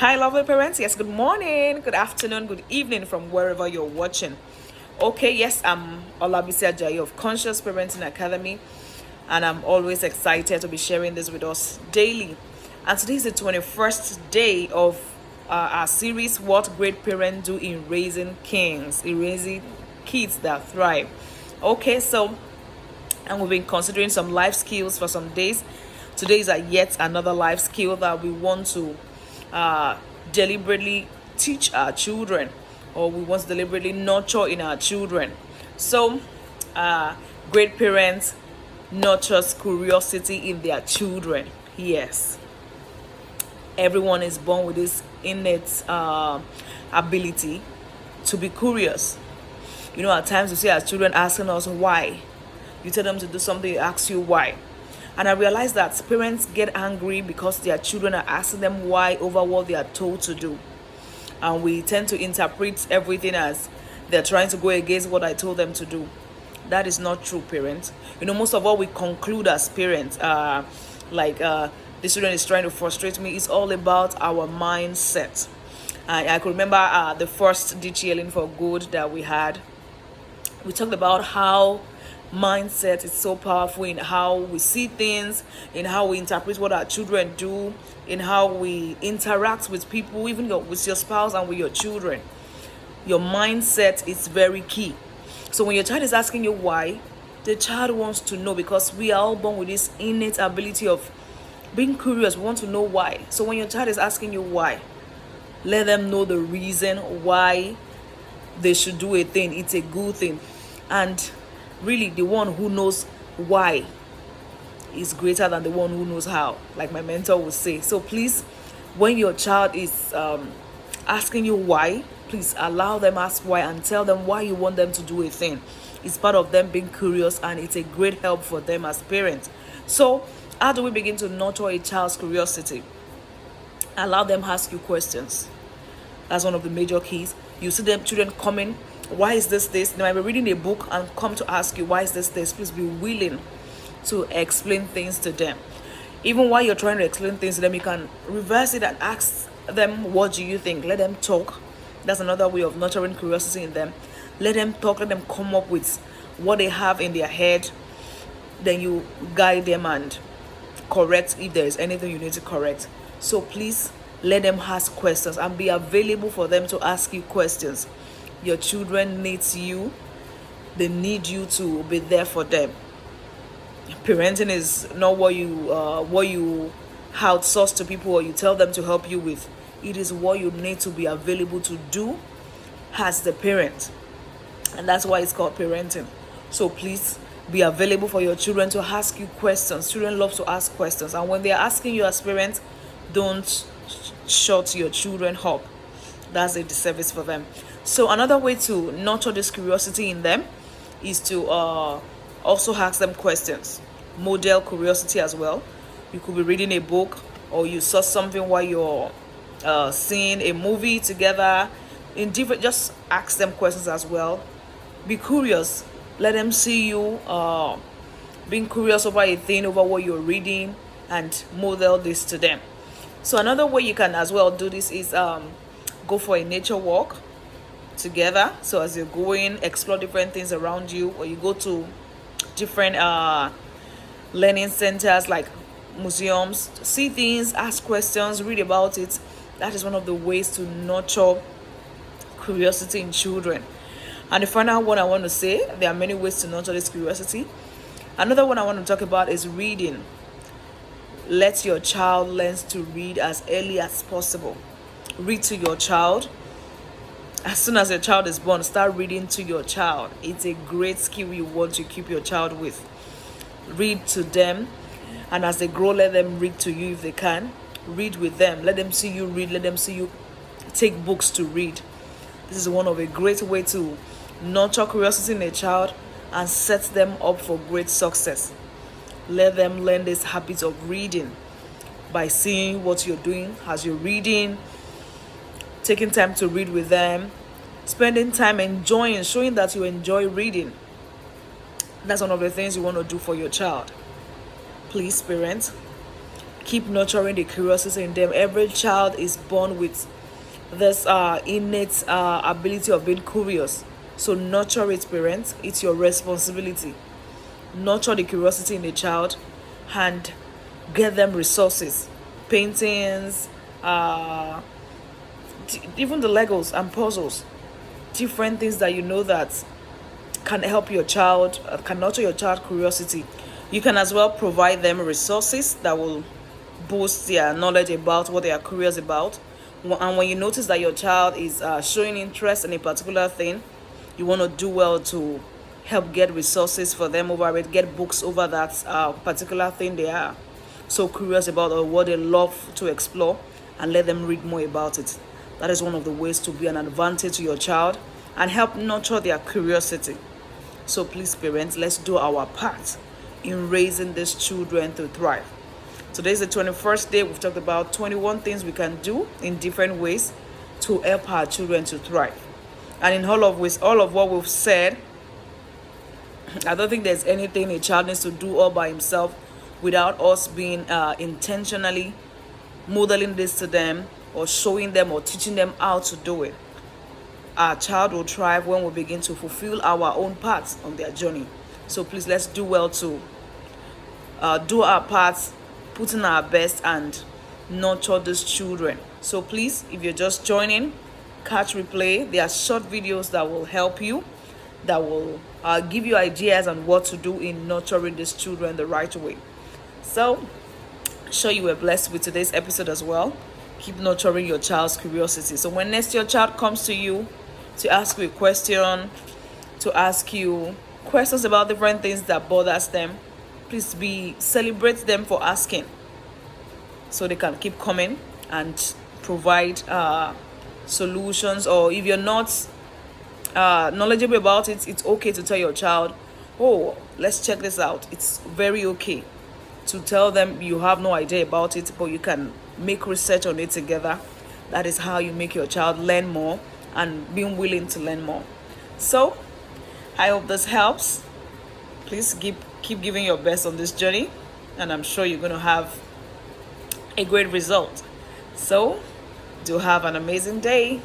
Hi, lovely parents. Yes, good morning, good afternoon, good evening from wherever you're watching. Okay, yes, I'm Olabisi Ajayi of Conscious Parenting Academy, and I'm always excited to be sharing this with us daily. And today is the 21st day of our series, What Great Parents Do in Raising Kings, in raising kids that thrive. Okay, so and we've been considering some life skills for some days. Today is yet another life skill that we want to deliberately teach our children, or we want to deliberately nurture in our children. So, great parents nurtures curiosity in their children. Yes, everyone is born with this innate ability to be curious. You know, at times you see our children asking us why. You tell them to do something, they ask you why. And I realize that parents get angry because their children are asking them why over what they are told to do. And we tend to interpret everything as they're trying to go against what I told them to do. That is not true, parents. You know, most of what we conclude as parents, the student is trying to frustrate me, is all about our mindset. I could remember the first DTLing for Good that we had. We talked about how mindset is so powerful in how we see things, in how we interpret what our children do, in how we interact with people, even with your spouse and with your children. Your mindset is very key. So when your child is asking you why, the child wants to know, because we are all born with this innate ability of being curious. We want to know why. So when your child is asking you why, let them know the reason why they should do a thing. It's a good thing. And really, the one who knows why is greater than the one who knows how, like my mentor would say. So please, when your child is asking you why, please allow them ask why and tell them why you want them to do a thing. It's part of them being curious, and it's a great help for them as parents. So how do we begin to nurture a child's curiosity? Allow them ask you questions. That's one of the major keys. You see them children coming, why is this? They might be reading a book and come to ask you, why is this? Please be willing to explain things to them. Even while you're trying to explain things to them, you can reverse it and ask them, what do you think? Let them talk. That's another way of nurturing curiosity in them. Let them talk, let them come up with what they have in their head. Then you guide them and correct if there is anything you need to correct. So please let them ask questions and be available for them to ask you questions. Your children need you. They need you to be there for them. Parenting is not what you outsource to people or you tell them to help you with. It is what you need to be available to do as the parent. And that's why it's called parenting. So please be available for your children to ask you questions. Children love to ask questions. And when they're asking you as parents, don't shut your children up. That's a disservice for them. So another way to nurture this curiosity in them is to also ask them questions. Model curiosity as well. You could be reading a book, or you saw something while you're seeing a movie together. Just ask them questions as well. Be curious. Let them see you being curious over a thing, over what you're reading, and model this to them. So another way you can as well do this is go for a nature walk together. So as you're going, explore different things around you, or you go to different learning centers like museums, see things, ask questions, read about it. That is one of the ways to nurture curiosity in children. And the final one I want to say, there are many ways to nurture this curiosity. Another one I want to talk about is reading. Let your child learn to read as early as possible. Read to your child. As soon as your child is born, start reading to your child. It's a great skill you want to keep your child with. Read to them, and as they grow, let them read to you if they can. Read with them. Let them see you read. Let them see you take books to read. This is one of a great way to nurture curiosity in a child and set them up for great success. Let them learn this habit of reading by seeing what you're doing as you're reading, taking time to read with them, spending time enjoying, showing that you enjoy reading. That's one of the things you want to do for your child. Please, parents, Keep nurturing the curiosity in them. Every child is born with this innate ability of being curious. So nurture it, parents. It's your responsibility. Nurture the curiosity in the child and get them resources, paintings, even the Legos and puzzles, different things that you know that can help your child, can nurture your child's curiosity. You can as well provide them resources that will boost their knowledge about what they are curious about. And when you notice that your child is showing interest in a particular thing, you want to do well to help get resources for them over it, get books over that particular thing they are so curious about or what they love to explore, and let them read more about it. That is one of the ways to be an advantage to your child and help nurture their curiosity. So please, parents, let's do our part in raising these children to thrive. Today is the 21st day. We've talked about 21 things we can do in different ways to help our children to thrive. And in all of what we've said, I don't think there's anything a child needs to do all by himself without us being intentionally modeling this to them or showing them or teaching them how to do it. Our child will thrive when we begin to fulfill our own parts on their journey. So please, let's do well to do our parts, put in our best, and nurture these children. So please, if you're just joining, catch replay. There are short videos that will help you, that will give you ideas on what to do in nurturing these children the right way. So, sure you were blessed with today's episode as well. Keep nurturing your child's curiosity. So when next your child comes to you to ask you a question, to ask you questions about different things that bothers them, please celebrate them for asking, so they can keep coming and provide solutions. Or if you're not knowledgeable about it, it's okay to tell your child, oh, let's check this out. It's very okay to tell them you have no idea about it, but you can make research on it together. That is how you make your child learn more and being willing to learn more. So I hope this helps. Please keep giving your best on this journey, and I'm sure you're going to have a great result. So do have an amazing day.